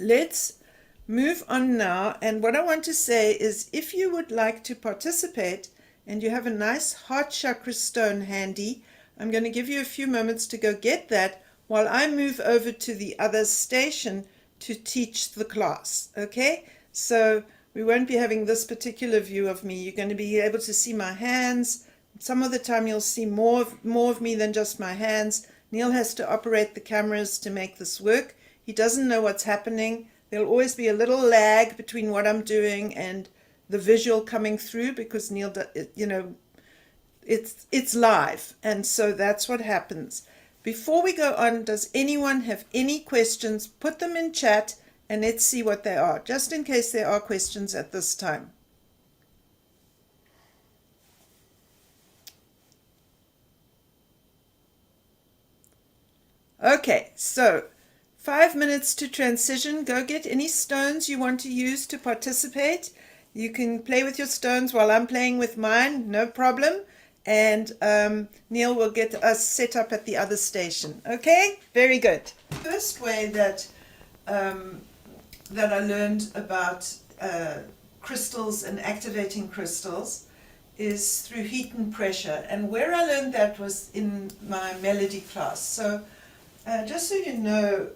let's move on now. And what I want to say is, if you would like to participate and you have a nice heart chakra stone handy, I'm going to give you a few moments to go get that while I move over to the other station to teach the class. Okay, so we won't be having this particular view of me. You're going to be able to see my hands. Some of the time you'll see more of me than just my hands. Neil has to operate the cameras to make this work. He doesn't know what's happening. There'll always be a little lag between what I'm doing and the visual coming through, because Neil, it's live, and so that's what happens. Before we go on, does anyone have any questions? Put them in chat and let's see what they are, just in case there are questions at this time. Okay, so 5 minutes to transition. Go get any stones you want to use to participate. You can play with your stones while I'm playing with mine, no problem. And Neil will get us set up at the other station. Okay, very good. First way that I learned about crystals and activating crystals is through heat and pressure. And where I learned that was in my melody class. So just so you know,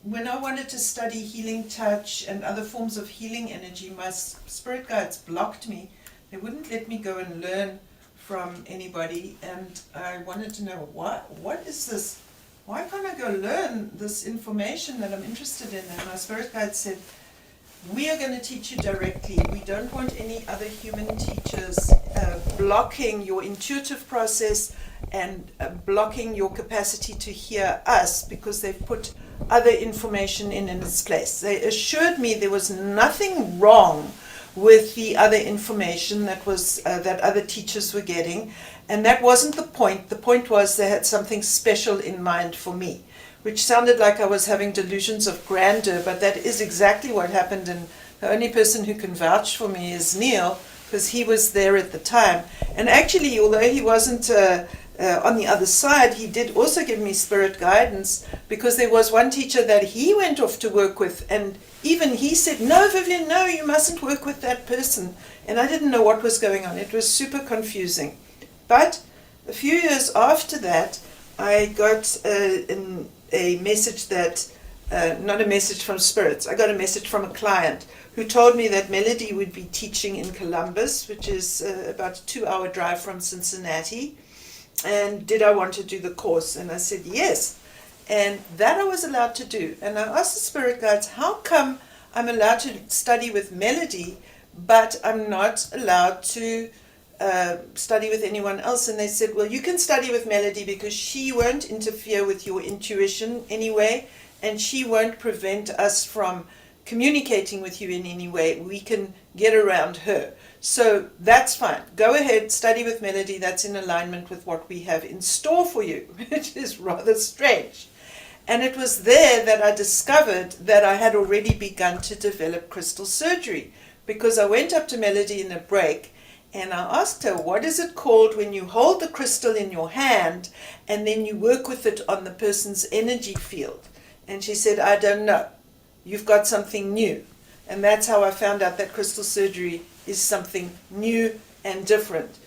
when I wanted to study healing touch and other forms of healing energy, my spirit guides blocked me. They wouldn't let me go and learn from anybody, and I wanted to know what is this? Why can't I go learn this information that I'm interested in? And my spirit guide said, we are going to teach you directly. We don't want any other human teachers blocking your intuitive process and blocking your capacity to hear us, because they've put other information in its place. They assured me there was nothing wrong with the other information that was that other teachers were getting, and that wasn't the point. The point was they had something special in mind for me, which sounded like I was having delusions of grandeur, but that is exactly what happened, and the only person who can vouch for me is Neil, because he was there at the time. And actually, although he wasn't on the other side, he did also give me spirit guidance, because there was one teacher that he went off to work with, and even he said, no, Vivien, no, you mustn't work with that person. And I didn't know what was going on. It was super confusing. But a few years after that, I got a message that, not a message from spirits, I got a message from a client who told me that Melody would be teaching in Columbus, which is about a 2-hour drive from Cincinnati. And did I want to do the course? And I said yes. And that I was allowed to do. And I asked the spirit guides, how come I'm allowed to study with Melody, but I'm not allowed to study with anyone else? And they said, well, you can study with Melody because she won't interfere with your intuition anyway, and she won't prevent us from communicating with you in any way. We can get around her. So that's fine. Go ahead, study with Melody. That's in alignment with what we have in store for you, which is rather strange. And it was there that I discovered that I had already begun to develop crystal surgery, because I went up to Melody in a break and I asked her, what is it called when you hold the crystal in your hand and then you work with it on the person's energy field? And she said, I don't know. You've got something new. And that's how I found out that crystal surgery is something new and different.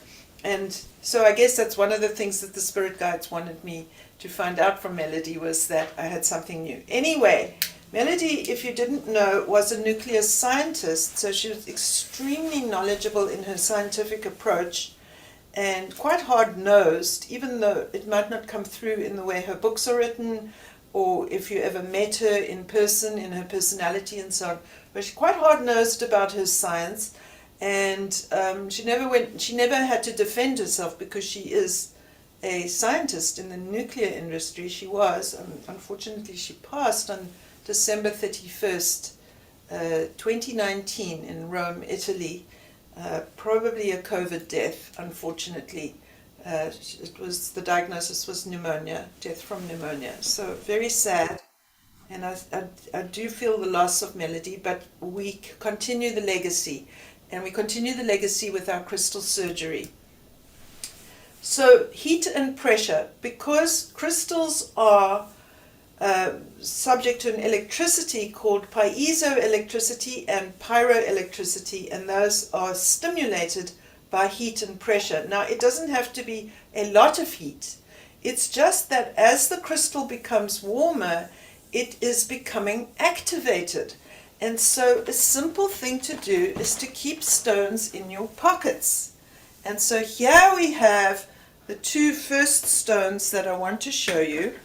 And so I guess that's one of the things that the spirit guides wanted me to find out from Melody, was that I had something new. Anyway, Melody, if you didn't know, was a nuclear scientist, so she was extremely knowledgeable in her scientific approach and quite hard-nosed, even though it might not come through in the way her books are written, or if you ever met her in person, in her personality and so on. But she's quite hard-nosed about her science, and she never had to defend herself, because she is a scientist in the nuclear industry. She was, unfortunately she passed on December 31st, 2019 in Rome, Italy. Probably a COVID death, unfortunately. The diagnosis was pneumonia, death from pneumonia. So very sad. And I do feel the loss of Melody, but we continue the legacy. And we continue the legacy with our crystal surgery. So heat and pressure, because crystals are subject to an electricity called piezoelectricity and pyroelectricity, and those are stimulated by heat and pressure. Now, it doesn't have to be a lot of heat. It's just that as the crystal becomes warmer, it is becoming activated. And so a simple thing to do is to keep stones in your pockets. And so here we have the two first stones that I want to show you.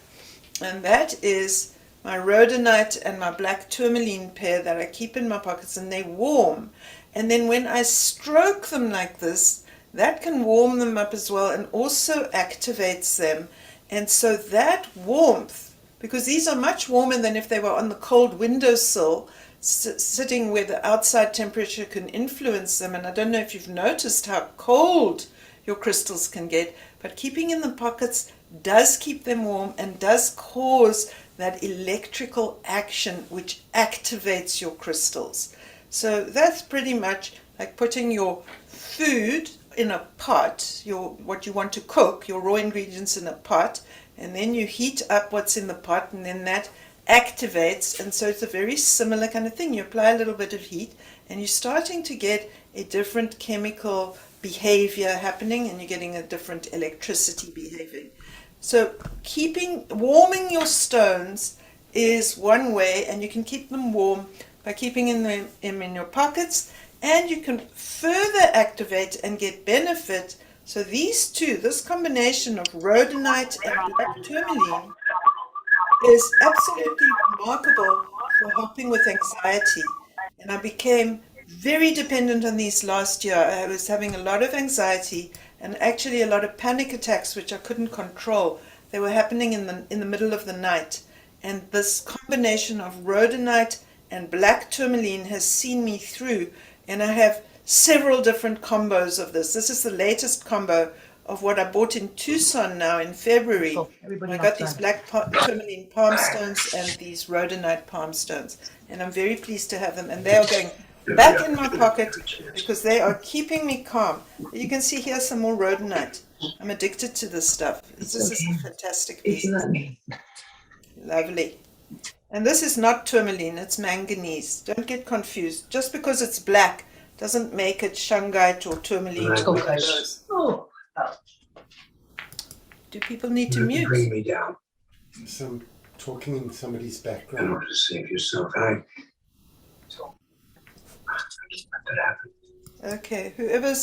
And that is my rhodonite and my black tourmaline pair that I keep in my pockets, and they're warm. And then when I stroke them like this, that can warm them up as well and also activates them. And so that warmth, because these are much warmer than if they were on the cold windowsill, sitting where the outside temperature can influence them. And I don't know if you've noticed how cold your crystals can get, but keeping in the pockets does keep them warm and does cause that electrical action which activates your crystals. So that's pretty much like putting your food in a pot, what you want to cook, your raw ingredients in a pot, and then you heat up what's in the pot, and then that activates. And so it's a very similar kind of thing. You apply a little bit of heat and you're starting to get a different chemical behavior happening, and you're getting a different electricity behaving. So warming your stones is one way, and you can keep them warm by keeping them in your pockets, and you can further activate and get benefit. So these two, this combination of rhodonite and black tourmaline, is absolutely remarkable for helping with anxiety. And I became very dependent on these last year. I was having a lot of anxiety and actually a lot of panic attacks which I couldn't control. They were happening in the middle of the night. And this combination of rhodonite and black tourmaline has seen me through, and I have several different combos of this. This is the latest combo of what I bought in Tucson now in February. I got these black tourmaline palm stones and these rhodonite palm stones, and I'm very pleased to have them, and they are going back in my pocket because they are keeping me calm. You can see here some more rhodonite. I'm addicted to this stuff. This is a fantastic piece. Lovely. And this is not tourmaline, it's manganese. Don't get confused. Just because it's black doesn't make it shungite or tourmaline. Oh. Do people need to mute? Bring me down. Some talking in somebody's background. In order to save yourself, so just let that happen. Okay, whoever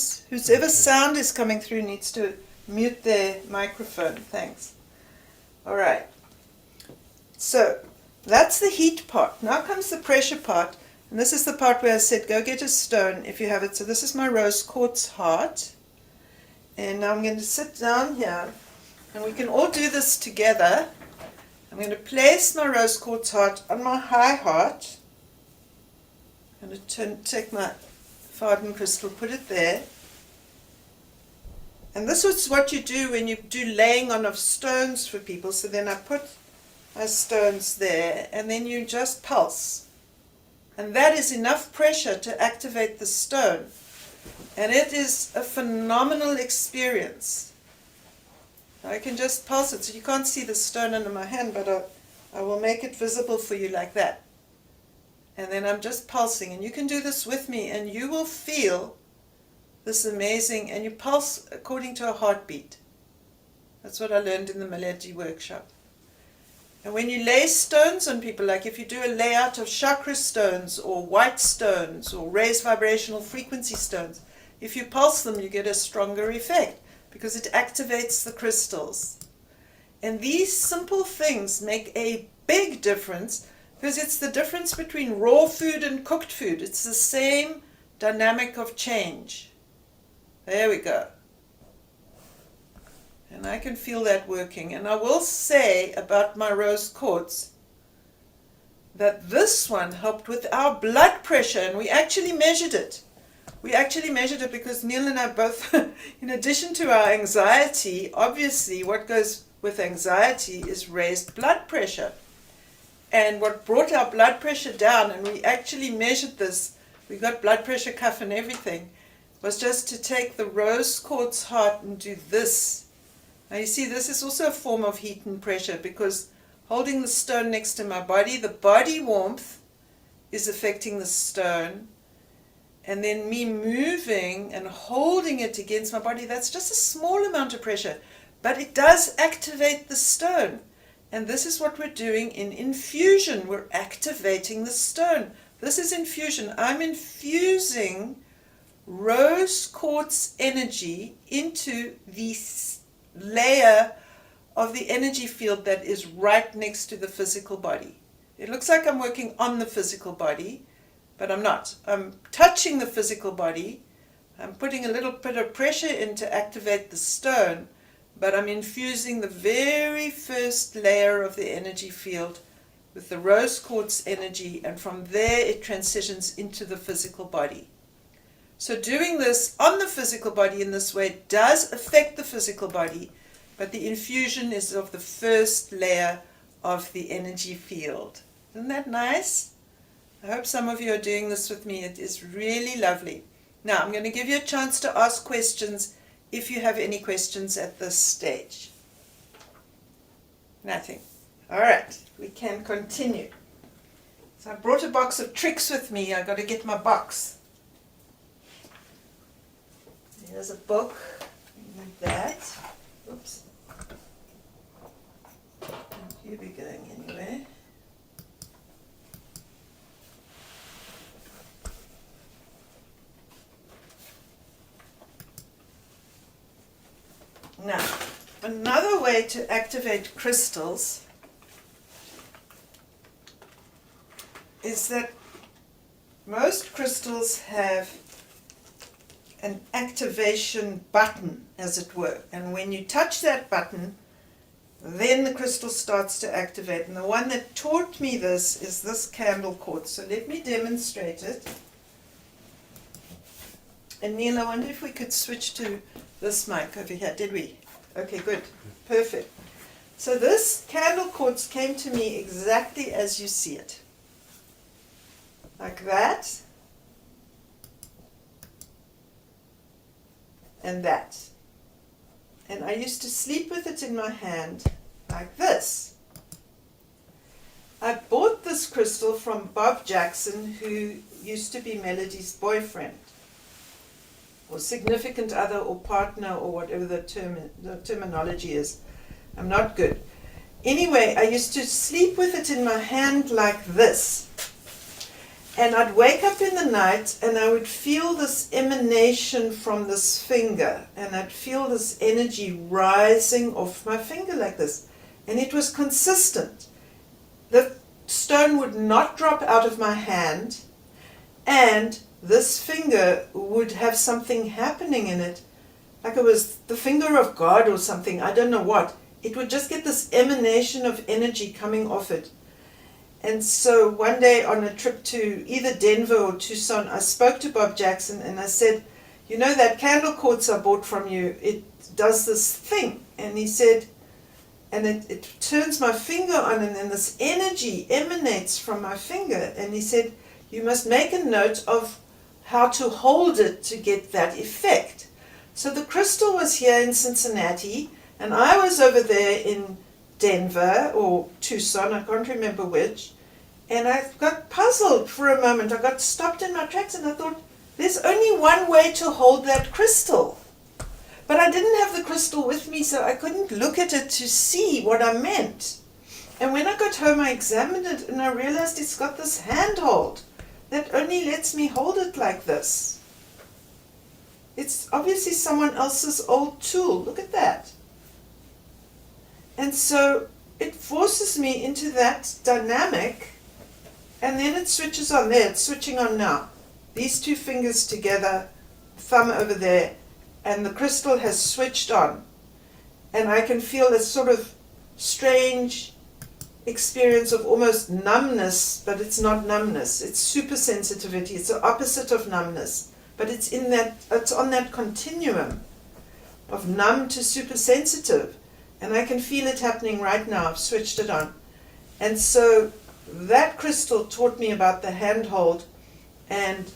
sound is coming through needs to mute their microphone. Thanks. All right. So that's the heat part. Now comes the pressure part, and this is the part where I said go get a stone if you have it. So this is my rose quartz heart, and now I'm going to sit down here, and we can all do this together. I'm going to place my rose quartz heart on my high heart. I'm going to take my Farden crystal, put it there. And this is what you do when you do laying on of stones for people. So then I put my stones there, and then you just pulse. And that is enough pressure to activate the stone. And it is a phenomenal experience. I can just pulse it. So you can't see the stone under my hand, but I will make it visible for you like that. And then I'm just pulsing. And you can do this with me, and you will feel this amazing, and you pulse according to a heartbeat. That's what I learned in the Melody workshop. And when you lay stones on people, like if you do a layout of chakra stones or white stones or raised vibrational frequency stones, if you pulse them, you get a stronger effect because it activates the crystals. And these simple things make a big difference because it's the difference between raw food and cooked food. It's the same dynamic of change. There we go. And I can feel that working. And I will say about my rose quartz that this one helped with our blood pressure, and we actually measured it. We actually measured it because Neil and I both, in addition to our anxiety, obviously what goes with anxiety is raised blood pressure. And what brought our blood pressure down, and we actually measured this, we got blood pressure cuff and everything, was just to take the rose quartz heart and do this. Now you see, this is also a form of heat and pressure because holding the stone next to my body. The body warmth is affecting the stone. And then me moving and holding it against my body, that's just a small amount of pressure. But it does activate the stone. And this is what we're doing in infusion. We're activating the stone. This is infusion. I'm infusing rose quartz energy into the layer of the energy field that is right next to the physical body. It looks like I'm working on the physical body, but I'm not. I'm touching the physical body. I'm putting a little bit of pressure in to activate the stone, but I'm infusing the very first layer of the energy field with the rose quartz energy, and from there it transitions into the physical body. So doing this on the physical body in this way does affect the physical body, but the infusion is of the first layer of the energy field. Isn't that nice? I hope some of you are doing this with me. It is really lovely. Now I'm going to give you a chance to ask questions if you have any questions at this stage. Nothing. All right, we can continue. So I brought a box of tricks with me. I got to get my box. Here's a book like that. Oops. Here we're going anyway. Now, another way to activate crystals is that most crystals have an activation button, as it were. And when you touch that button, then the crystal starts to activate. And the one that taught me this is this candle quartz. So let me demonstrate it. And Neil, I wonder if we could switch to this mic over here. Did we? Okay, good. Perfect. So this candle quartz came to me exactly as you see it. Like that. And that. And I used to sleep with it in my hand like this. I bought this crystal from Bob Jackson, who used to be Melody's boyfriend, or significant other, or partner, or whatever the terminology is. I'm not good. Anyway, I used to sleep with it in my hand like this. And I'd wake up in the night and I would feel this emanation from this finger, and I'd feel this energy rising off my finger like this. And it was consistent. The stone would not drop out of my hand, and this finger would have something happening in it, like it was the finger of God or something, I don't know what. It would just get this emanation of energy coming off it. And so one day on a trip to either Denver or Tucson, I spoke to Bob Jackson and I said, you know that candle quartz I bought from you, it does this thing. And he said, and it turns my finger on, and then this energy emanates from my finger. And he said, you must make a note of how to hold it to get that effect. So the crystal was here in Cincinnati, and I was over there in Denver or Tucson, I can't remember which, and I got puzzled for a moment. I got stopped in my tracks and I thought, there's only one way to hold that crystal. But I didn't have the crystal with me, so I couldn't look at it to see what I meant. And when I got home, I examined it and I realized it's got this handhold that only lets me hold it like this. It's obviously someone else's old tool. Look at that. And so it forces me into that dynamic, and then it switches on there. It's switching on now. These two fingers together, thumb over there, and the crystal has switched on. And I can feel this sort of strange experience of almost numbness, but it's not numbness. It's super sensitivity. It's the opposite of numbness. But it's on that continuum of numb to super sensitive. And I can feel it happening right now. I've switched it on. And so that crystal taught me about the handhold, and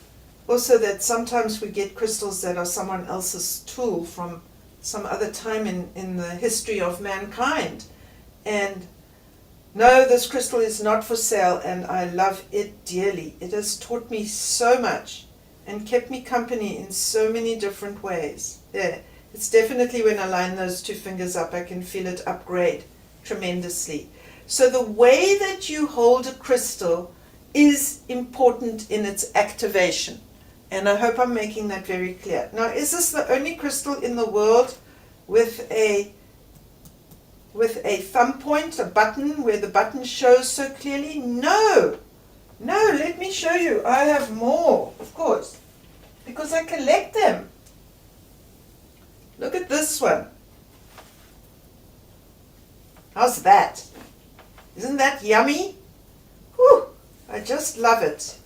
also that sometimes we get crystals that are someone else's tool from some other time in the history of mankind. And No, this crystal is not for sale, and I love it dearly. It has taught me so much and kept me company in so many different ways. There, it's definitely when I line those two fingers up, I can feel it upgrade tremendously. So the way that you hold a crystal is important in its activation. And I hope I'm making that very clear. Now, is this the only crystal in the world with a thumb point, a button, where the button shows so clearly? No. No, let me show you. I have more, of course, because I collect them. Look at this one. How's that? Isn't that yummy? Whew, I just love it.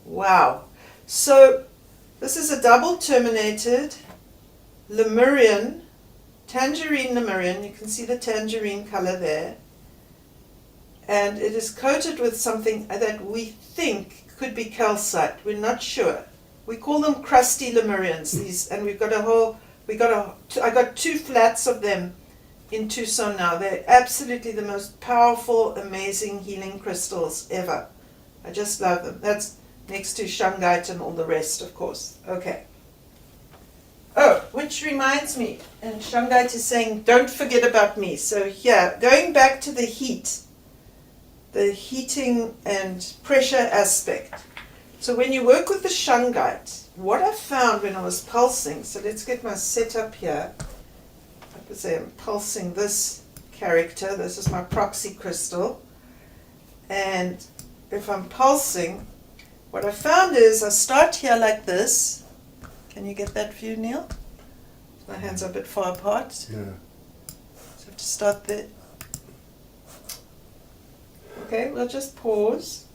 Wow. So this is a double terminated Lemurian, tangerine Lemurian. You can see the tangerine color there. And it is coated with something that we think could be calcite. We're not sure. We call them crusty Lemurians. These, and I got 2 flats of them in Tucson now. They're absolutely the most powerful, amazing healing crystals ever. I just love them. That's next to shungite and all the rest, of course. Okay. Oh, which reminds me, and shungite is saying, don't forget about me. So here, going back to the heat, the heating and pressure aspect. So when you work with the shungite, what I found when I was pulsing, so let's get my setup here. I could say I'm pulsing this character. This is my proxy crystal. And if I'm pulsing, what I found is I start here like this. Can you get that view, Neil? My hands are a bit far apart. Yeah. So I have to start there. Okay, we'll just pause.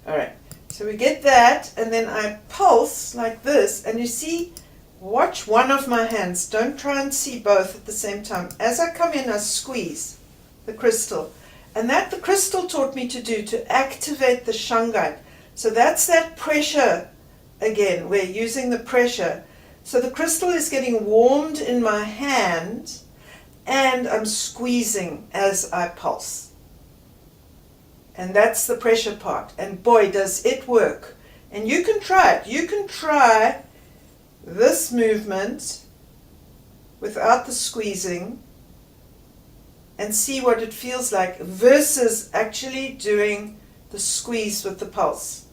All right, so we get that, and then I pulse like this, and you see, watch one of my hands. Don't try and see both at the same time. As I come in, I squeeze the crystal, and that the crystal taught me to do, to activate the shungite. So that's that pressure again. We're using the pressure. So the crystal is getting warmed in my hand, and I'm squeezing as I pulse. And that's the pressure part. And boy, does it work. And you can try it. You can try this movement without the squeezing and see what it feels like versus actually doing the squeeze with the pulse.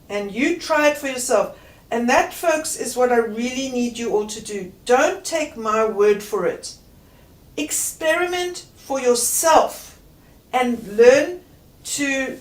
And you try it for yourself. And that, folks, is what I really need you all to do. Don't take my word for it. Experiment for yourself and learn to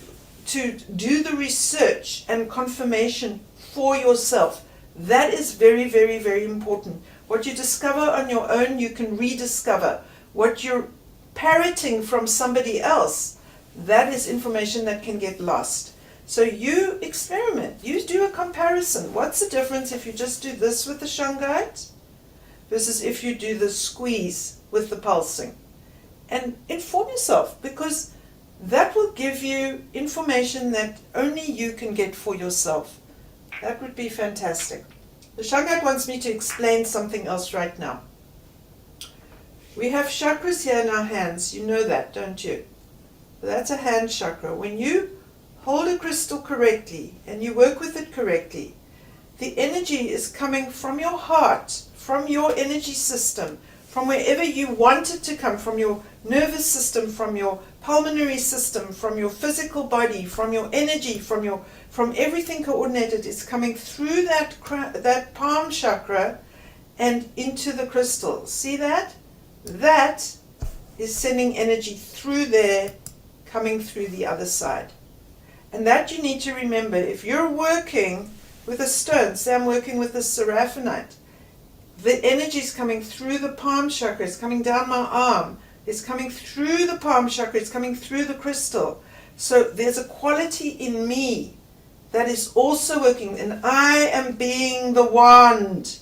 do the research and confirmation for yourself. That is very, very, very important. What you discover on your own, you can rediscover. What you're parroting from somebody else, that is information that can get lost. So you experiment. You do a comparison. What's the difference if you just do this with the shungite versus if you do the squeeze with the pulsing? And inform yourself, because that will give you information that only you can get for yourself. That would be fantastic. The shungite wants me to explain something else right now. We have chakras here in our hands. You know that, don't you? That's a hand chakra. When you hold a crystal correctly and you work with it correctly, the energy is coming from your heart, from your energy system, from wherever you want it to come, from your nervous system, from your pulmonary system, from your physical body, from your energy, from everything coordinated. Is coming through that palm chakra and into the crystal. See that? That is sending energy through there, coming through the other side. And that you need to remember. If you're working with a stone, say I'm working with the seraphinite, the energy is coming through the palm chakra, it's coming down my arm, it's coming through the palm chakra, it's coming through the crystal. So there's a quality in me that is also working, and I am being the wand.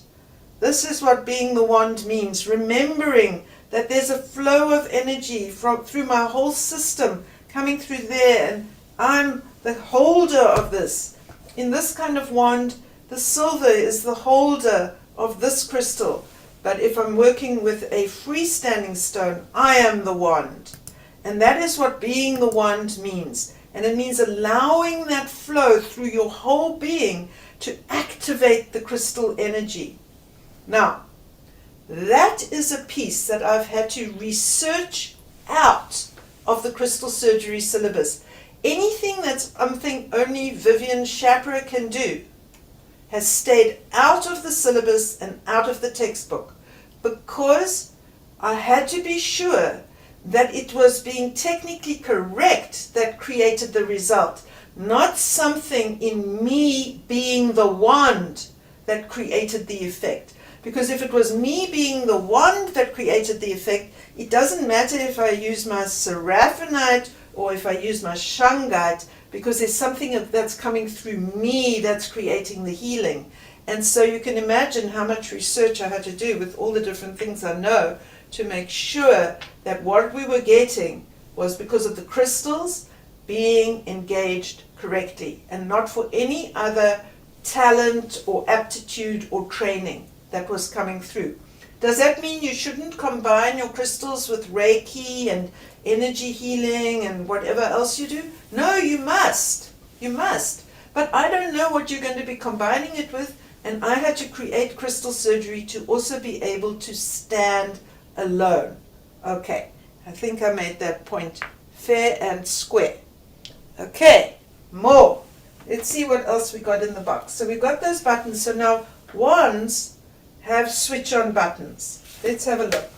This is what being the wand means, remembering that there's a flow of energy through my whole system coming through there, and I'm the holder of this. In this kind of wand, the silver is the holder of this crystal. But if I'm working with a freestanding stone, I am the wand. And that is what being the wand means. And it means allowing that flow through your whole being to activate the crystal energy. Now, that is a piece that I've had to research out of the crystal surgery syllabus. Anything that's something only Vivien Schapera can do has stayed out of the syllabus and out of the textbook, because I had to be sure that it was being technically correct that created the result, not something in me being the wand that created the effect. Because if it was me being the wand that created the effect, it doesn't matter if I use my seraphinite or if I use my shungite, because there's something that's coming through me that's creating the healing. And so you can imagine how much research I had to do with all the different things I know to make sure that what we were getting was because of the crystals being engaged correctly and not for any other talent or aptitude or training that was coming through. Does that mean you shouldn't combine your crystals with Reiki and energy healing and whatever else you do? No, you must. You must. But I don't know what you're going to be combining it with, and I had to create crystal surgery to also be able to stand alone. Okay, I think I made that point fair and square. Okay, more. Let's see what else we got in the box. So we got those buttons. So now wands have switch on buttons. Let's have a look.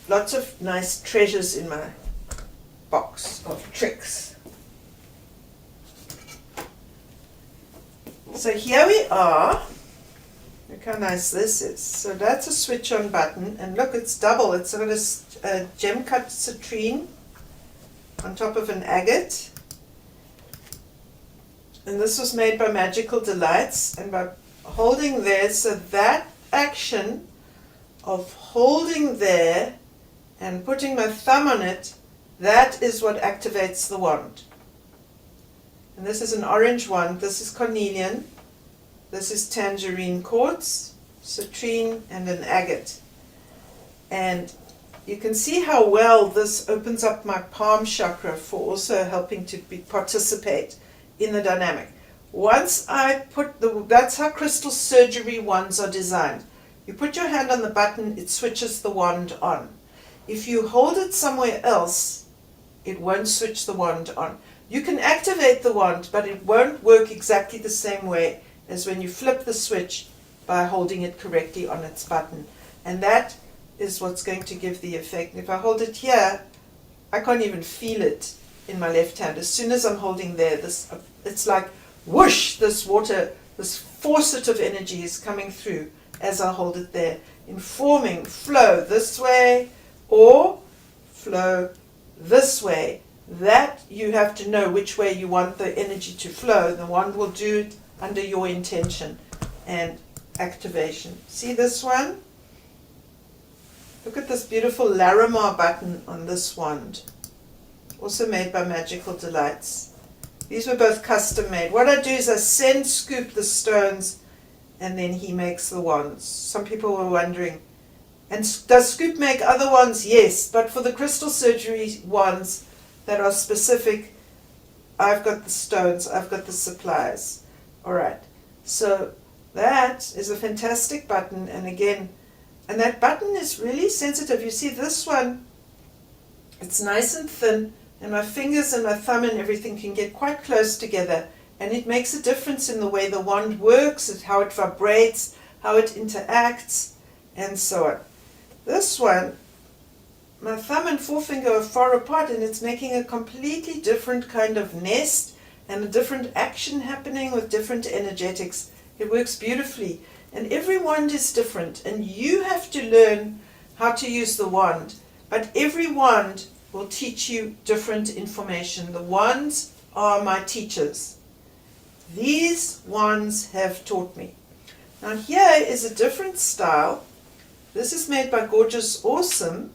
Lots of nice treasures in my box of tricks. So here we are. Look how nice this is. So that's a switch on button, and look, it's double. It's got a gem cut citrine on top of an agate, and this was made by Magical Delights. And by holding there, so that action of holding there and putting my thumb on it, that is what activates the wand. And this is an orange wand. This is cornelian. This is tangerine quartz, citrine, and an agate. And you can see how well this opens up my palm chakra for also helping to participate in the dynamic. Once I put that's how crystal surgery wands are designed. You put your hand on the button, it switches the wand on. If you hold it somewhere else, it won't switch the wand on. You can activate the wand, but it won't work exactly the same way as when you flip the switch by holding it correctly on its button. And that is what's going to give the effect. If I hold it here, I can't even feel it in my left hand. As soon as I'm holding there, it's like whoosh, this water, this faucet of energy is coming through as I hold it there, informing flow this way or flow this way. That you have to know which way you want the energy to flow. The wand will do it under your intention and activation. See this one? Look at this beautiful Larimar button on this wand. Also made by Magical Delights. These were both custom made. What I do is I send Scoop the stones and then he makes the wands. Some people were wondering, and does Scoop make other wands? Yes, but for the crystal surgery wands that are specific, I've got the stones, I've got the supplies. All right, so that is a fantastic button, and again, and that button is really sensitive. You see this one, it's nice and thin, and my fingers and my thumb and everything can get quite close together, and it makes a difference in the way the wand works, how it vibrates, how it interacts, and so on. This one, my thumb and forefinger are far apart, and it's making a completely different kind of nest and a different action happening with different energetics. It works beautifully, and every wand is different, and you have to learn how to use the wand. But every wand will teach you different information. The wands are my teachers. These wands have taught me. Now here is a different style. This is made by Gorgeous Awesome.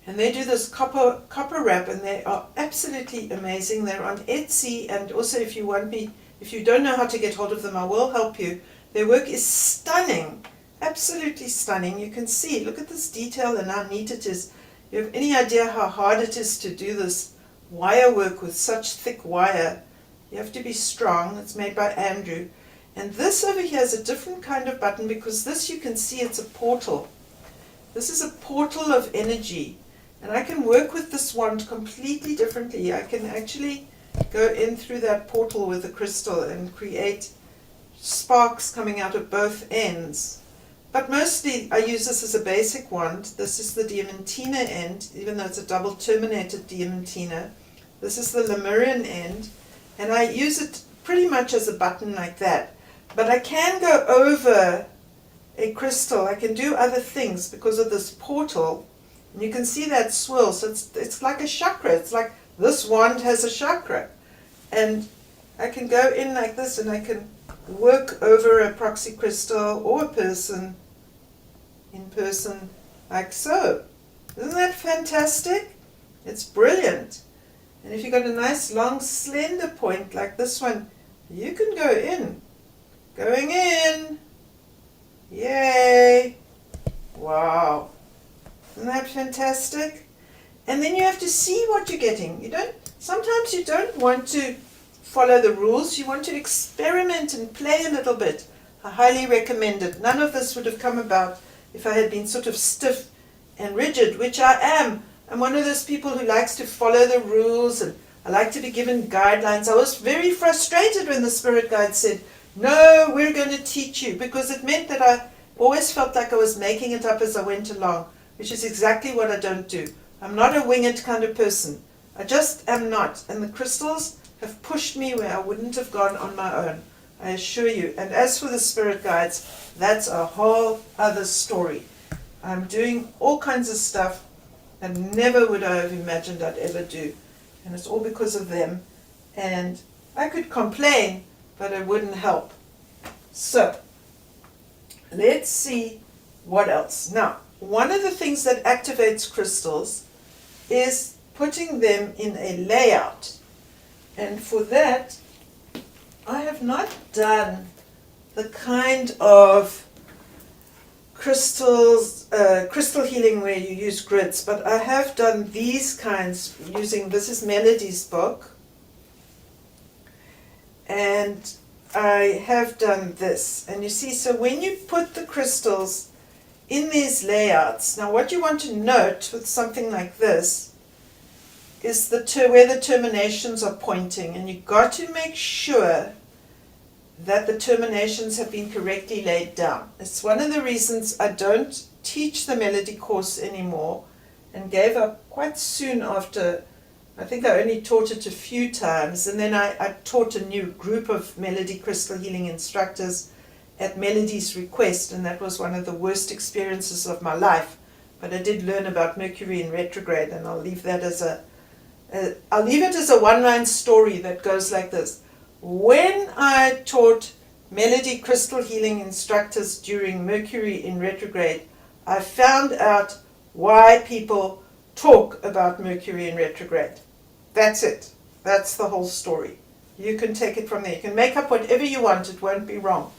And they do this copper wrap, and they are absolutely amazing. They're on Etsy, and also if you don't know how to get hold of them, I will help you. Their work is stunning, absolutely stunning. You can see, look at this detail and how neat it is. You have any idea how hard it is to do this wire work with such thick wire? You have to be strong. It's made by Andrew. And this over here is a different kind of button, because this, you can see, it's a portal. This is a portal of energy. And I can work with this wand completely differently. I can actually go in through that portal with the crystal and create sparks coming out of both ends. But mostly I use this as a basic wand. This is the diamantina end, even though it's a double terminated diamantina. This is the Lemurian end. And I use it pretty much as a button like that. But I can go over a crystal. I can do other things because of this portal. And you can see that swirl. So it's like a chakra. It's like this wand has a chakra. And I can go in like this, and I can work over a proxy crystal or a person in person like so. Isn't that fantastic? It's brilliant. And if you've got a nice long slender point like this one, you can go in. Going in. Yay. Wow. Isn't that fantastic? And then you have to see what you're getting. Sometimes you don't want to follow the rules. You want to experiment and play a little bit. I highly recommend it. None of this would have come about if I had been sort of stiff and rigid, which I am. I'm one of those people who likes to follow the rules, and I like to be given guidelines. I was very frustrated when the spirit guide said, "No, we're going to teach you," because it meant that I always felt like I was making it up as I went along, which is exactly what I don't do. I'm not a wing it kind of person. I just am not. And the crystals have pushed me where I wouldn't have gone on my own, I assure you. And as for the spirit guides, that's a whole other story. I'm doing all kinds of stuff that never would I have imagined I'd ever do. And it's all because of them. And I could complain, but it wouldn't help. So, let's see what else. Now, one of the things that activates crystals is putting them in a layout. And for that, I have not done the kind of crystal healing where you use grids, but I have done these kinds using, this is Melody's book, and I have done this. And you see, so when you put the crystals in these layouts, now what you want to note with something like this is where the terminations are pointing, and you've got to make sure that the terminations have been correctly laid down. It's one of the reasons I don't teach the Melody course anymore, and gave up quite soon after. I think I only taught it a few times, and then I taught a new group of Melody crystal healing instructors at Melody's request, and that was one of the worst experiences of my life. But I did learn about Mercury in retrograde, and I'll leave that as I'll leave it as a one-line story that goes like this. When I taught Melody crystal healing instructors during Mercury in retrograde, I found out why people talk about Mercury in retrograde. That's it. That's the whole story. You can take it from there. You can make up whatever you want. It won't be wrong.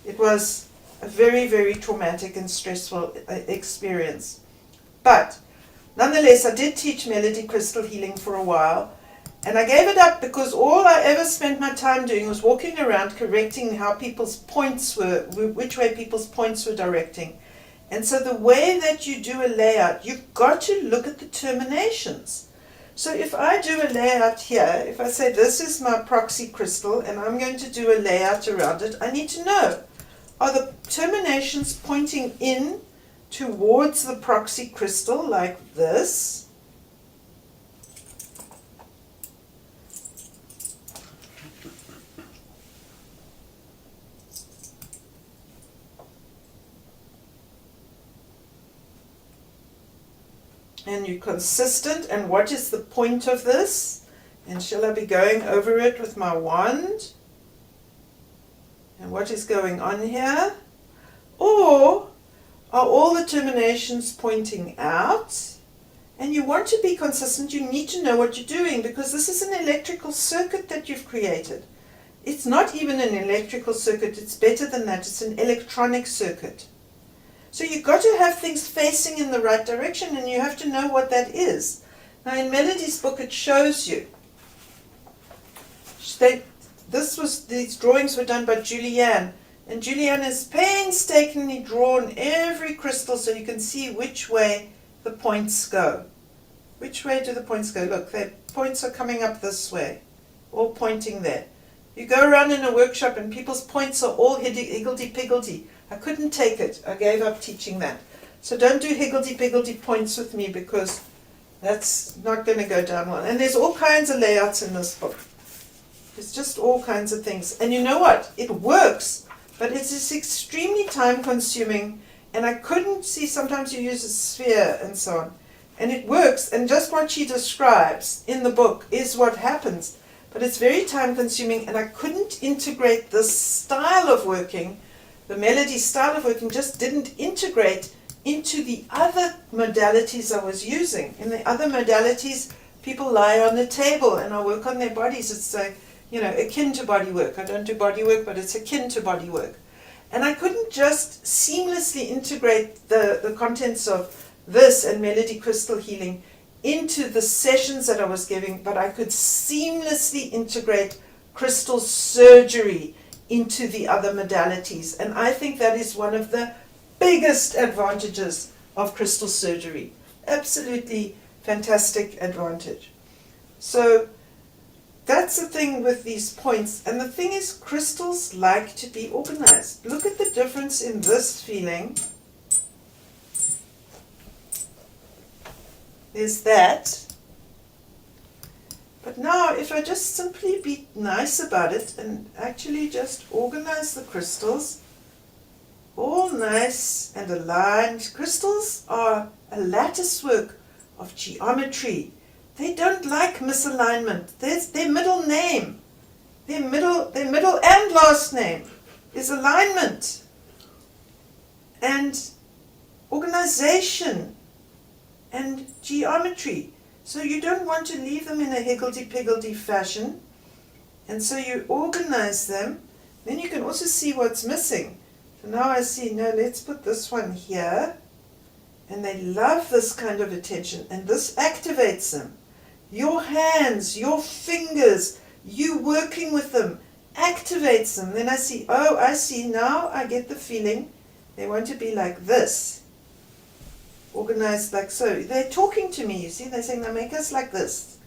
It was a very, very traumatic and stressful experience. But nonetheless, I did teach Melody crystal healing for a while, and I gave it up because all I ever spent my time doing was walking around correcting how people's points were, which way people's points were directing. And so the way that you do a layout, you've got to look at the terminations. So if I do a layout here, if I say this is my proxy crystal and I'm going to do a layout around it, I need to know, are the terminations pointing in towards the proxy crystal like this? And you're consistent. And what is the point of this? And shall I be going over it with my wand? And what is going on here? Or are all the terminations pointing out? And you want to be consistent, you need to know what you're doing, because this is an electrical circuit that you've created. It's not even an electrical circuit, it's better than that, it's an electronic circuit. So you've got to have things facing in the right direction, and you have to know what that is. Now in Melody's book it shows you. These drawings were done by Julianne, and Julianne has painstakingly drawn every crystal so you can see which way the points go. Which way do the points go? Look, the points are coming up this way, all pointing there. You go around in a workshop and people's points are all higgledy-piggledy. I couldn't take it. I gave up teaching that. So don't do higgledy-piggledy points with me, because that's not going to go down well. And there's all kinds of layouts in this book. There's just all kinds of things. And you know what? It works, but it is extremely time-consuming. And I couldn't see, sometimes you use a sphere and so on. And it works, and just what she describes in the book is what happens. But it's very time-consuming, and I couldn't integrate this style of working. The Melody style of working just didn't integrate into the other modalities I was using. In the other modalities, people lie on the table and I work on their bodies. It's akin to body work. I don't do body work, but it's akin to body work. And I couldn't just seamlessly integrate the contents of this and Melody Crystal Healing into the sessions that I was giving, but I could seamlessly integrate crystal surgery into the other modalities. And I think that is one of the biggest advantages of crystal surgery. Absolutely fantastic advantage. So that's the thing with these points. And the thing is, crystals like to be organized. Look at the difference in this feeling. There's that. But now if I just simply be nice about it and actually just organize the crystals, all nice and aligned. Crystals are a lattice work of geometry. They don't like misalignment. There's their middle name. Their middle and last name is alignment and organization and geometry. So you don't want to leave them in a higgledy-piggledy fashion. And so you organize them. Then you can also see what's missing. So now I see, no, let's put this one here. And they love this kind of attention. And this activates them. Your hands, your fingers, you working with them, activates them. Then I see, oh, I see, now I get the feeling they want to be like this. Organized like so. They're talking to me, you see, they're saying, now make us like this.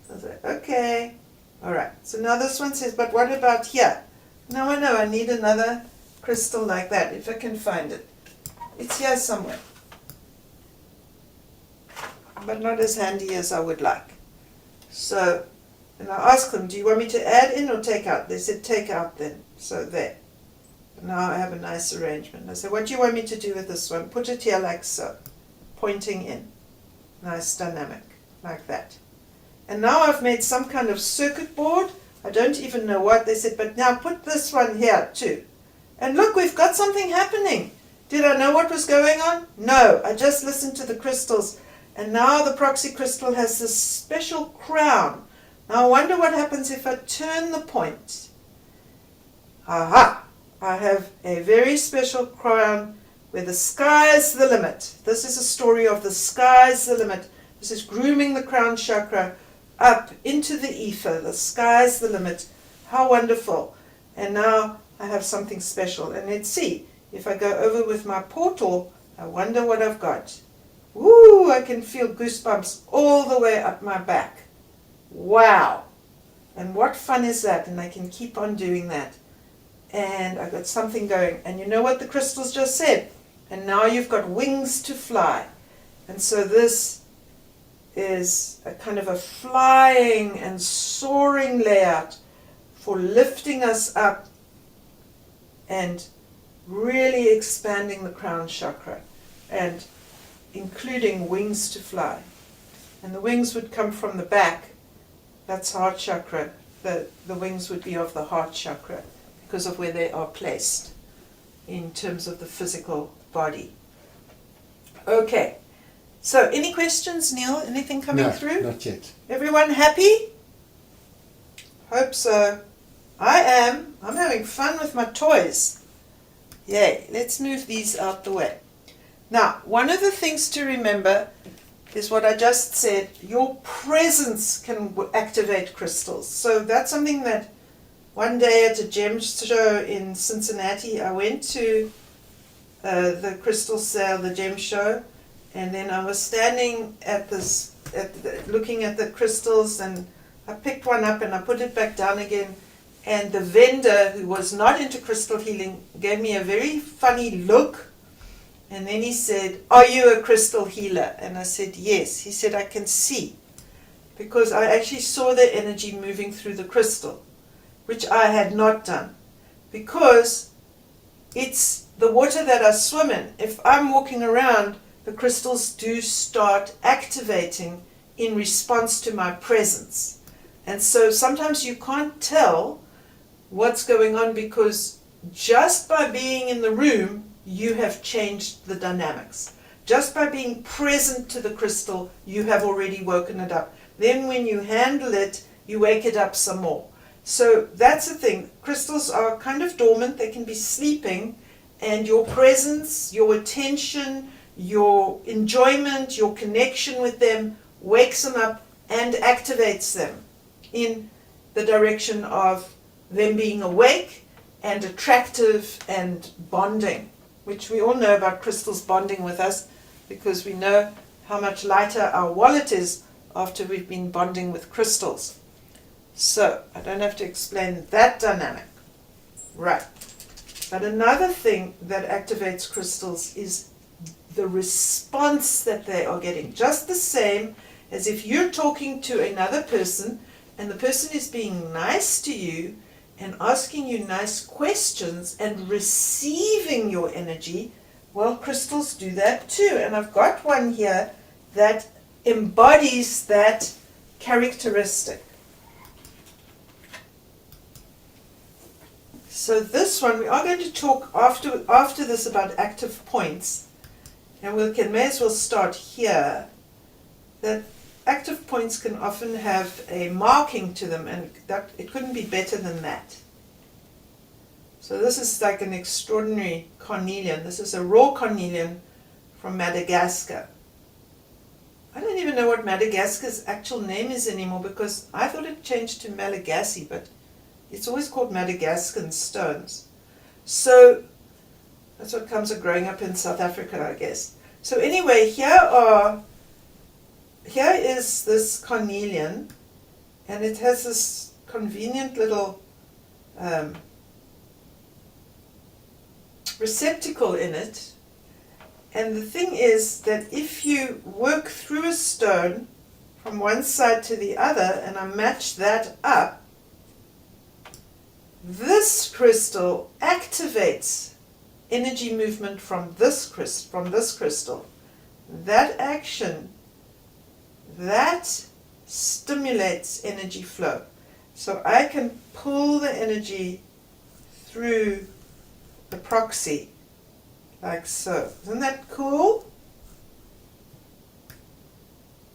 So I say, okay, all right. So now this one says, but what about here? Now I know I need another crystal like that, if I can find it. It's here somewhere, but not as handy as I would like. So, and I asked them, do you want me to add in or take out? They said, take out then. So there. Now I have a nice arrangement. I said, what do you want me to do with this one? Put it here like so, pointing in. Nice dynamic, like that. And now I've made some kind of circuit board. I don't even know what. They said, but now put this one here too. And look, we've got something happening. Did I know what was going on? No, I just listened to the crystals. And now the proxy crystal has this special crown. Now I wonder what happens if I turn the point. Aha! I have a very special crown where the sky's the limit. This is a story of the sky's the limit. This is grooming the crown chakra up into the ether. The sky's the limit. How wonderful. And now I have something special. And let's see. If I go over with my portal, I wonder what I've got. Woo! I can feel goosebumps all the way up my back. Wow! And what fun is that? And I can keep on doing that. And I've got something going. And you know what the crystals just said? And now you've got wings to fly. And so this is a kind of a flying and soaring layout for lifting us up and really expanding the crown chakra. And including wings to fly. And the wings would come from the back. That's heart chakra. The wings would be of the heart chakra because of where they are placed in terms of the physical body. Okay. So, any questions, Neil? Anything coming through? No, not yet. Everyone happy? Hope so. I am. I'm having fun with my toys. Yay. Let's move these out the way. Now, one of the things to remember is what I just said. Your presence can activate crystals. So that's something that one day at a gem show in Cincinnati, I went to the crystal sale, the gem show, and then I was standing at looking at the crystals, and I picked one up and I put it back down again, and the vendor, who was not into crystal healing, gave me a very funny look, and then he said, "Are you a crystal healer?" And I said, "Yes." He said, "I can see," because I actually saw the energy moving through the crystal, which I had not done, because it's the water that I swim in. If I'm walking around, the crystals do start activating in response to my presence. And so sometimes you can't tell what's going on, because just by being in the room, you have changed the dynamics. Just by being present to the crystal, you have already woken it up. Then when you handle it, you wake it up some more. So that's the thing. Crystals are kind of dormant. They can be sleeping, and your presence, your attention, your enjoyment, your connection with them wakes them up and activates them in the direction of them being awake and attractive and bonding, which we all know about crystals bonding with us, because we know how much lighter our wallet is after we've been bonding with crystals. So I don't have to explain that dynamic. Right. But another thing that activates crystals is the response that they are getting. Just the same as if you're talking to another person and the person is being nice to you and asking you nice questions and receiving your energy, well, crystals do that too. And I've got one here that embodies that characteristic. So this one, we are going to talk after this about active points, and we may as well start here. That active points can often have a marking to them, and that it couldn't be better than that. So this is like an extraordinary cornelian. This is a raw cornelian from Madagascar. I don't even know what Madagascar's actual name is anymore, because I thought it changed to Malagasy, but it's always called Madagascan stones. So that's what comes of growing up in South Africa, I guess. So anyway, here is this cornelian, and it has this convenient little receptacle in it. And the thing is that if you work through a stone from one side to the other, and I match that up, this crystal activates energy movement from this crystal. That action, that stimulates energy flow. So I can pull the energy through the proxy, like so. Isn't that cool?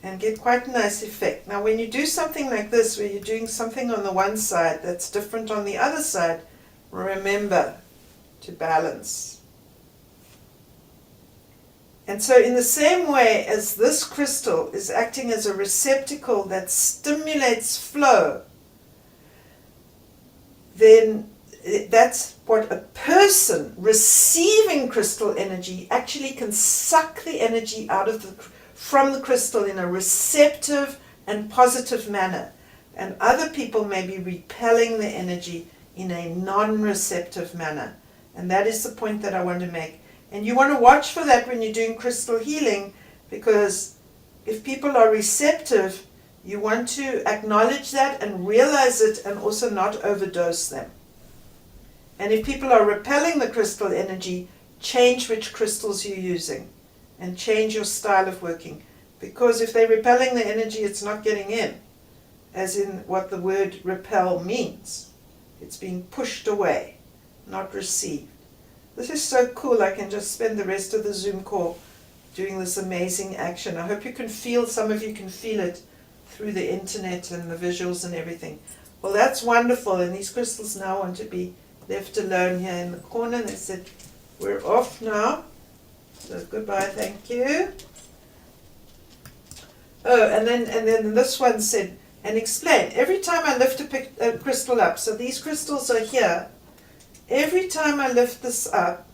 And get quite a nice effect. Now when you do something like this, where you're doing something on the one side that's different on the other side, remember to balance. And so in the same way as this crystal is acting as a receptacle that stimulates flow, then that's what a person receiving crystal energy actually can suck the energy out of from the crystal in a receptive and positive manner. And other people may be repelling the energy in a non-receptive manner. And that is the point that I want to make. And you want to watch for that when you're doing crystal healing, because if people are receptive, you want to acknowledge that and realize it, and also not overdose them. And if people are repelling the crystal energy, change which crystals you're using. and change your style of working. Because if they're repelling the energy, it's not getting in, as in what the word repel means. It's being pushed away, not received. This is so cool. I can just spend the rest of the Zoom call doing this amazing action. I hope you can feel, some of you can feel it through the internet and the visuals and everything. Well, that's wonderful, and these crystals now want to be left alone here in the corner. They said, we're off now. So goodbye, thank you. Oh, and then this one said, and explain, every time I lift a crystal up, so these crystals are here, every time I lift this up,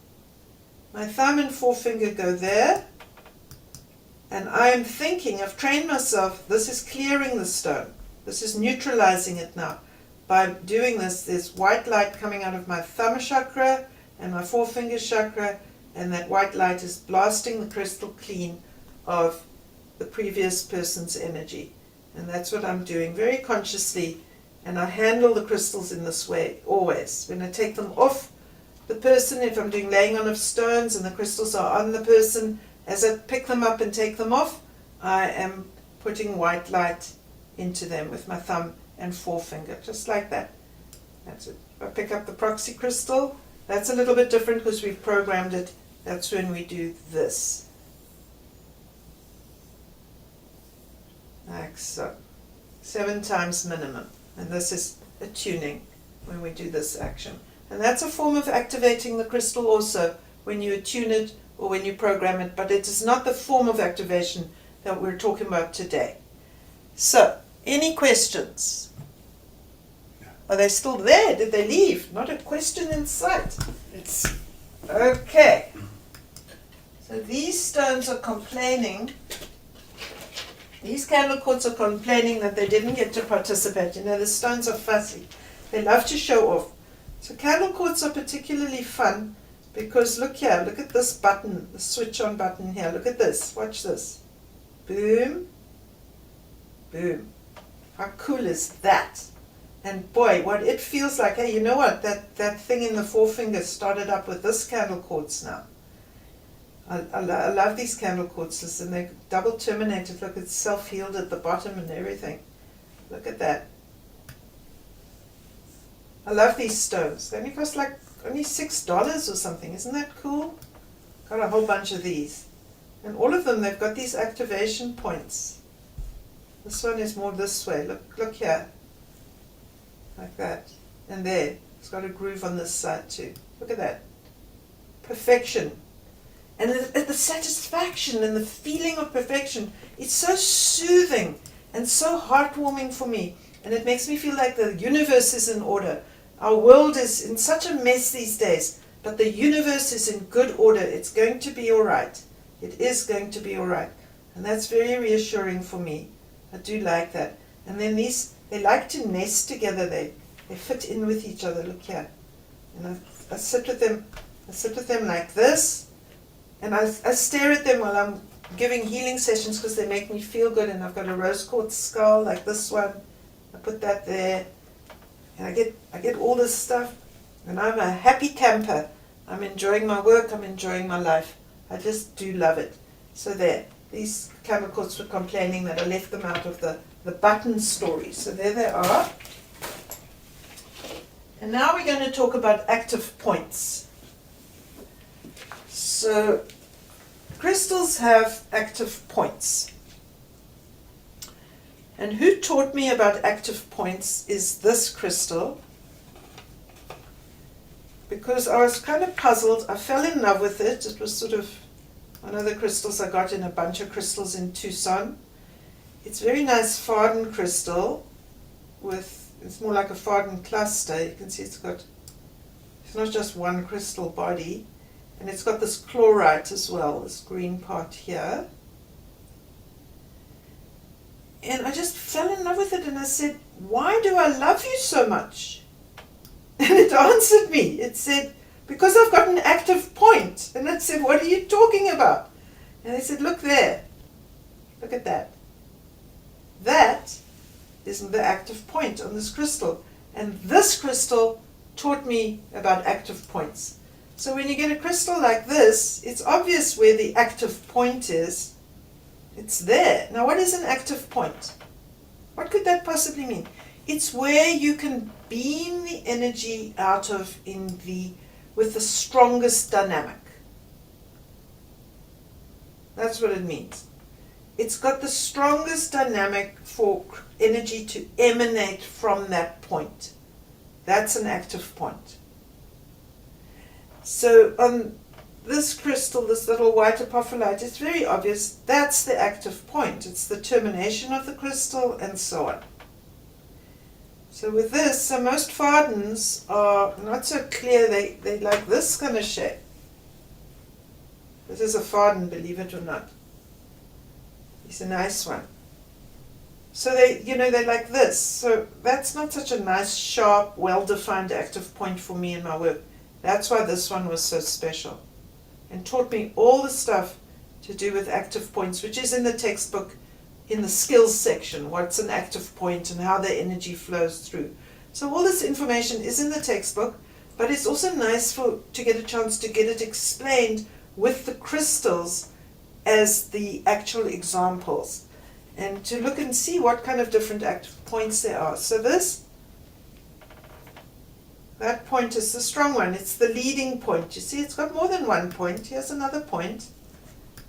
my thumb and forefinger go there, and I am thinking, I've trained myself, this is clearing the stone. This is neutralizing it now. By doing this, there's white light coming out of my thumb chakra and my forefinger chakra, and that white light is blasting the crystal clean of the previous person's energy. And that's what I'm doing very consciously, and I handle the crystals in this way always. When I take them off the person, if I'm doing laying on of stones and the crystals are on the person, as I pick them up and take them off, I am putting white light into them with my thumb and forefinger, just like that. That's it. If I pick up the proxy crystal, that's a little bit different because we've programmed it. That's when we do this. Like so. 7 times minimum. And this is a tuning when we do this action. And that's a form of activating the crystal also when you attune it or when you program it, but it is not the form of activation that we're talking about today. So, any questions? Are they still there? Did they leave? Not a question in sight. Okay. So these stones are complaining. These candle quartz are complaining that they didn't get to participate. You know, the stones are fussy. They love to show off. So candle quartz are particularly fun because look here, look at this button, the switch on button here. Look at this. Watch this. Boom. Boom. How cool is that? And boy, what it feels like, hey, you know what? That thing in the forefinger started up with this candle quartz now. I love these candle quartzes, and they're double terminated. Look, it's self-healed at the bottom and everything. Look at that. I love these stones. They only cost like only $6 or something. Isn't that cool? Got a whole bunch of these. And all of them, they've got these activation points. This one is more this way. Look here. Like that. And there. It's got a groove on this side too. Look at that. Perfection. And the satisfaction and the feeling of perfection, it's so soothing and so heartwarming for me. And it makes me feel like the universe is in order. Our world is in such a mess these days, but the universe is in good order. It's going to be all right. It is going to be all right. And that's very reassuring for me. I do like that. And then these, they like to nest together. They fit in with each other. Look here. And I sit with them like this. And I stare at them while I'm giving healing sessions because they make me feel good. And I've got a rose quartz skull like this one. I put that there. And I get all this stuff. And I'm a happy camper. I'm enjoying my work. I'm enjoying my life. I just do love it. So there. These camel quartz were complaining that I left them out of the button story. So there they are. And now we're going to talk about active points. So crystals have active points. And who taught me about active points is this crystal. Because I was kind of puzzled. I fell in love with it. It was sort of one of the crystals I got in a bunch of crystals in Tucson. It's very nice Faden crystal with, it's more like a Faden cluster. You can see it's not just one crystal body. And it's got this chlorite as well, this green part here. And I just fell in love with it and I said, why do I love you so much? And it answered me. It said, because I've got an active point. And I said, what are you talking about? And they said, look there. Look at that. That is the active point on this crystal. And this crystal taught me about active points. So when you get a crystal like this, it's obvious where the active point is. It's there. Now what is an active point? What could that possibly mean? It's where you can beam the energy out of with the strongest dynamic. That's what it means. It's got the strongest dynamic for energy to emanate from that point. That's an active point. So on this crystal, this little white apophyllite, it's very obvious that's the active point. It's the termination of the crystal and so on. So with this, so most fardens are not so clear. They like this kind of shape. This is a farden, believe it or not. It's a nice one. So they're like this. So that's not such a nice, sharp, well-defined active point for me in my work. That's why this one was so special and taught me all the stuff to do with active points, which is in the textbook in the skills section, what's an active point and how the energy flows through. So all this information is in the textbook, but it's also nice to get a chance to get it explained with the crystals as the actual examples and to look and see what kind of different active points there are. So that point is the strong one. It's the leading point. You see, it's got more than one point. Here's another point.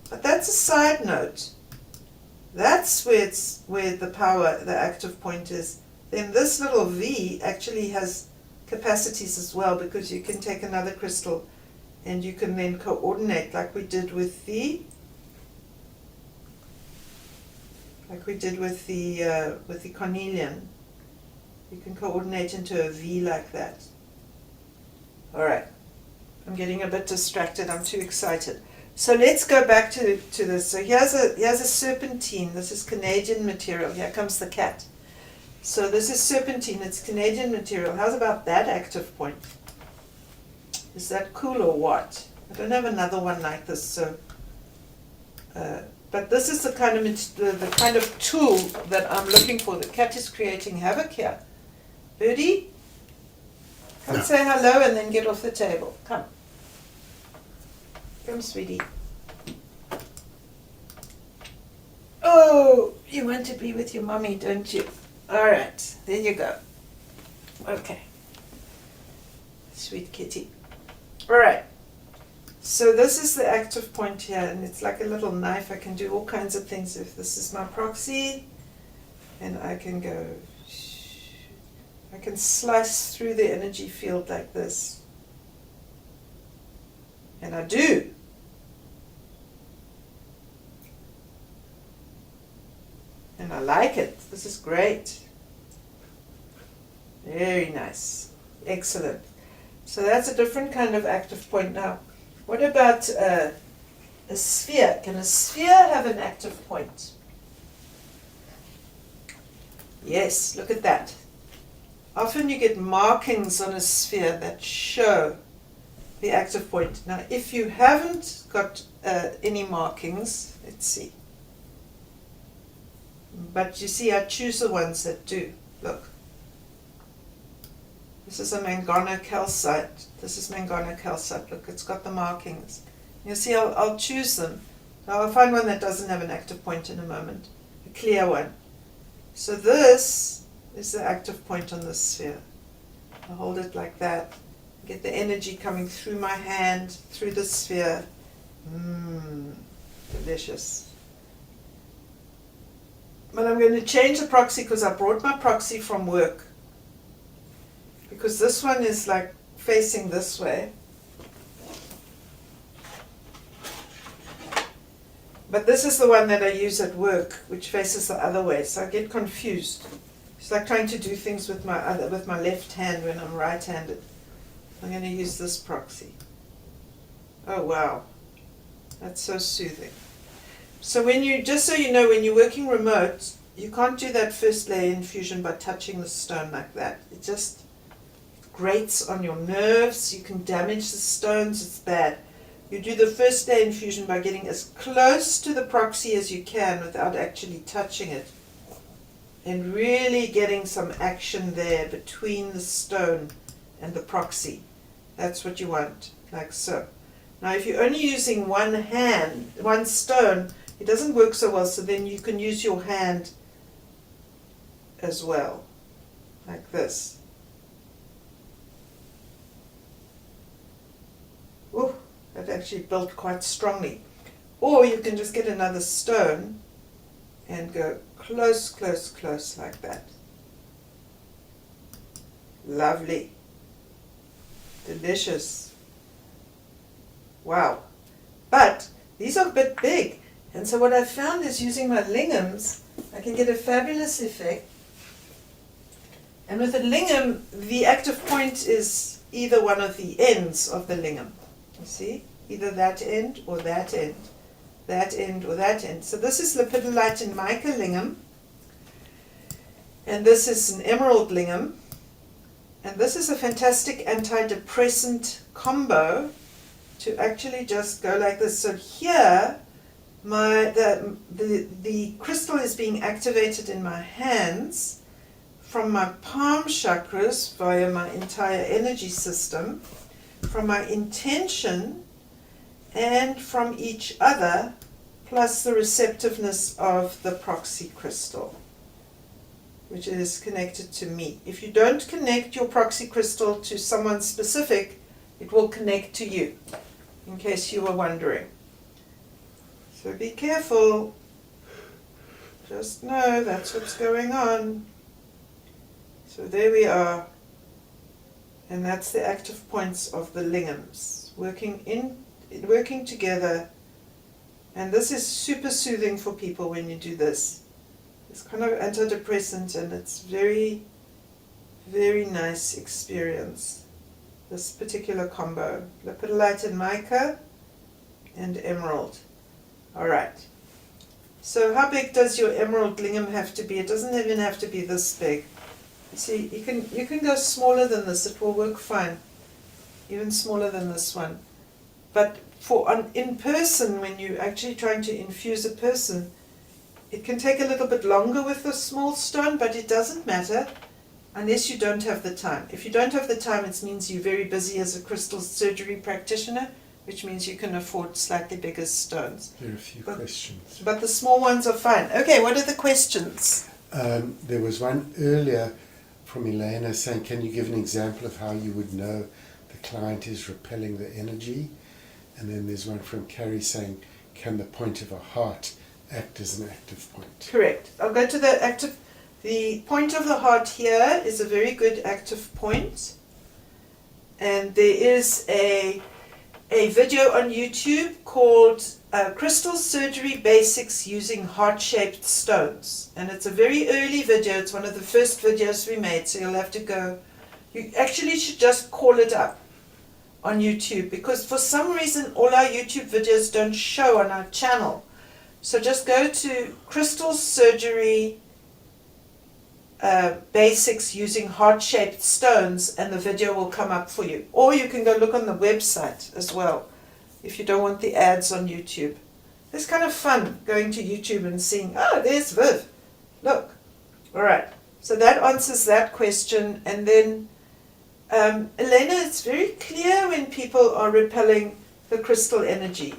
But that's a side note. That's where the power, the active point is. Then this little V actually has capacities as well, because you can take another crystal and you can then coordinate like we did with the cornelian. You can coordinate into a V like that. All right, I'm getting a bit distracted. I'm too excited. So let's go back to this. So here's a serpentine. This is Canadian material. Here comes the cat. So this is serpentine. It's Canadian material. How's about that active point? Is that cool or what? I don't have another one like this. So, but this is the kind of tool that I'm looking for. The cat is creating havoc here. Birdie, come say hello and then get off the table. Come. Come, sweetie. Oh, you want to be with your mommy, don't you? All right, there you go. Okay. Sweet kitty. All right. So this is the active point here, and it's like a little knife. I can do all kinds of things. If this is my proxy, and I can go, I can slice through the energy field like this. And I do. And I like it. This is great. Very nice. Excellent. So that's a different kind of active point. Now, what about a sphere? Can a sphere have an active point? Yes, look at that. Often you get markings on a sphere that show the active point. Now, if you haven't got any markings, let's see. But you see, I choose the ones that do. Look. This is a manganocalcite. This is manganocalcite. Look, it's got the markings. You'll see, I'll choose them. I'll find one that doesn't have an active point in a moment. A clear one. So this is the active point on this sphere. I'll hold it like that. Get the energy coming through my hand, through the sphere. Delicious. But I'm going to change the proxy because I brought my proxy from work. Because this one is like facing this way. But this is the one that I use at work, which faces the other way. So I get confused. It's like trying to do things with my left hand when I'm right-handed. I'm going to use this proxy. Oh wow, that's so soothing. So just so you know, when you're working remote, you can't do that first layer infusion by touching the stone like that. It just grates on your nerves. You can damage the stones. It's bad. You do the first layer infusion by getting as close to the proxy as you can without actually touching it, and really getting some action there between the stone and the proxy. That's what you want. like so. Now if you're only using one stone, it doesn't work so well, so then you can use your hand as well, like this. Oh, that actually built quite strongly. Or you can just get another stone and go close, close, close like that. Lovely. Delicious. Wow. But these are a bit big. And so what I found is using my lingams, I can get a fabulous effect. And with a lingam, the active point is either one of the ends of the lingam. You see? Either that end or that end. That end or that end. So this is lepidolite and mica lingam. And this is an emerald lingam. And this is a fantastic antidepressant combo to actually just go like this. So here, the crystal is being activated in my hands from my palm chakras via my entire energy system, from my intention, and from each other, plus the receptiveness of the proxy crystal, which is connected to me. If you don't connect your proxy crystal to someone specific, it will connect to you, in case you were wondering. So be careful. Just know that's what's going on. So there we are. And that's the active points of the lingams, working together. And this is super soothing for people when you do this. It's kind of antidepressant, and it's very, very nice experience. This particular combo, lepidolite and mica and emerald. All right. So how big does your emerald lingam have to be? It doesn't even have to be this big. See, you can go smaller than this. It will work fine. Even smaller than this one. But in person, when you're actually trying to infuse a person, it can take a little bit longer with a small stone, but it doesn't matter unless you don't have the time. If you don't have the time, it means you're very busy as a crystal surgery practitioner, which means you can afford slightly bigger stones. There are a few questions. But the small ones are fine. Okay, what are the questions? There was one earlier from Elena saying, can you give an example of how you would know the client is repelling the energy? And then there's one from Carrie saying, can the point of a heart act as an active point? Correct. I'll go to the active. The point of the heart here is a very good active point. And there is a video on YouTube called Crystal Surgery Basics Using Heart-Shaped Stones. And it's a very early video. It's one of the first videos we made, so you'll have to go. You actually should just call it up on YouTube, because for some reason all our YouTube videos don't show on our channel. So just go to Crystal Surgery Basics Using Heart-Shaped Stones, and the video will come up for you. Or you can go look on the website as well, if you don't want the ads on YouTube. It's kind of fun going to YouTube and seeing, oh, there's Viv. Look. All right. So that answers that question. And then, Elena, it's very clear when people are repelling the crystal energy.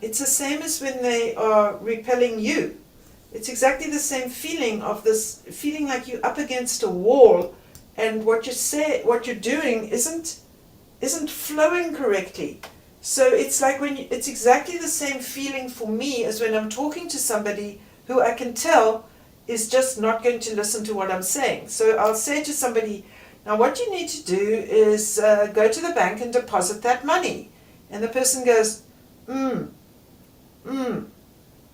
It's the same as when they are repelling you. It's exactly the same feeling of this, feeling like you're up against a wall, and what you're doing isn't flowing correctly. So it's like it's exactly the same feeling for me as when I'm talking to somebody who I can tell is just not going to listen to what I'm saying. So I'll say to somebody, now what you need to do is go to the bank and deposit that money. And the person goes,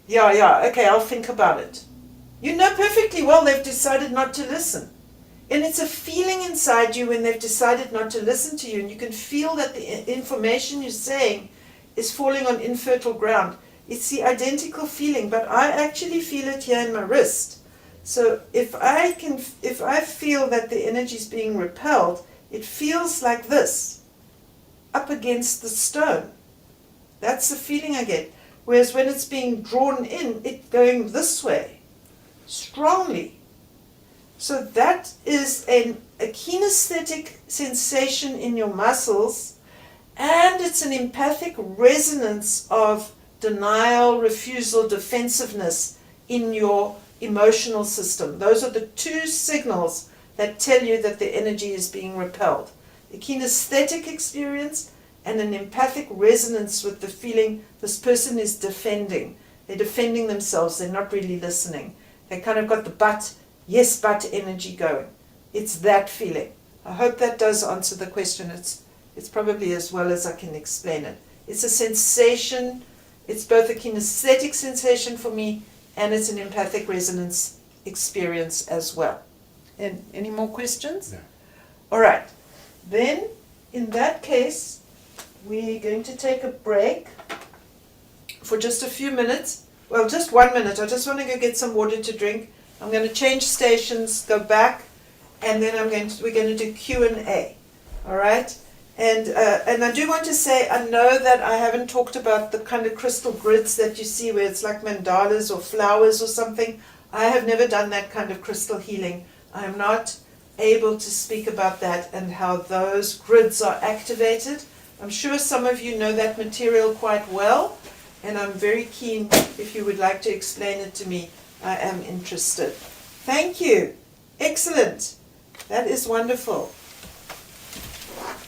yeah, okay, I'll think about it. You know perfectly well they've decided not to listen. And it's a feeling inside you when they've decided not to listen to you, and you can feel that the information you're saying is falling on infertile ground. It's the identical feeling, but I actually feel it here in my wrist. So if I feel that the energy is being repelled, it feels like this, up against the stone. That's the feeling I get. Whereas when it's being drawn in, it's going this way, strongly. So that is a kinesthetic sensation in your muscles, and it's an empathic resonance of denial, refusal, defensiveness in your emotional system. Those are the two signals that tell you that the energy is being repelled. The kinesthetic experience and an empathic resonance with the feeling this person is defending. They're defending themselves, they're not really listening. They kind of got the but, yes, but energy going. It's that feeling. I hope that does answer the question. It's probably as well as I can explain it. It's a sensation. It's both a kinesthetic sensation for me and it's an empathic resonance experience as well. And any more questions? No. All right. Then, in that case, we're going to take a break for just a few minutes. Well, just 1 minute. I just want to go get some water to drink. I'm going to change stations, go back, and then we're going to do Q&A. All right? And I do want to say, I know that I haven't talked about the kind of crystal grids that you see where it's like mandalas or flowers or something. I have never done that kind of crystal healing. I am not able to speak about that and how those grids are activated. I'm sure some of you know that material quite well, and I'm very keen if you would like to explain it to me. I am interested. Thank you. Excellent. That is wonderful.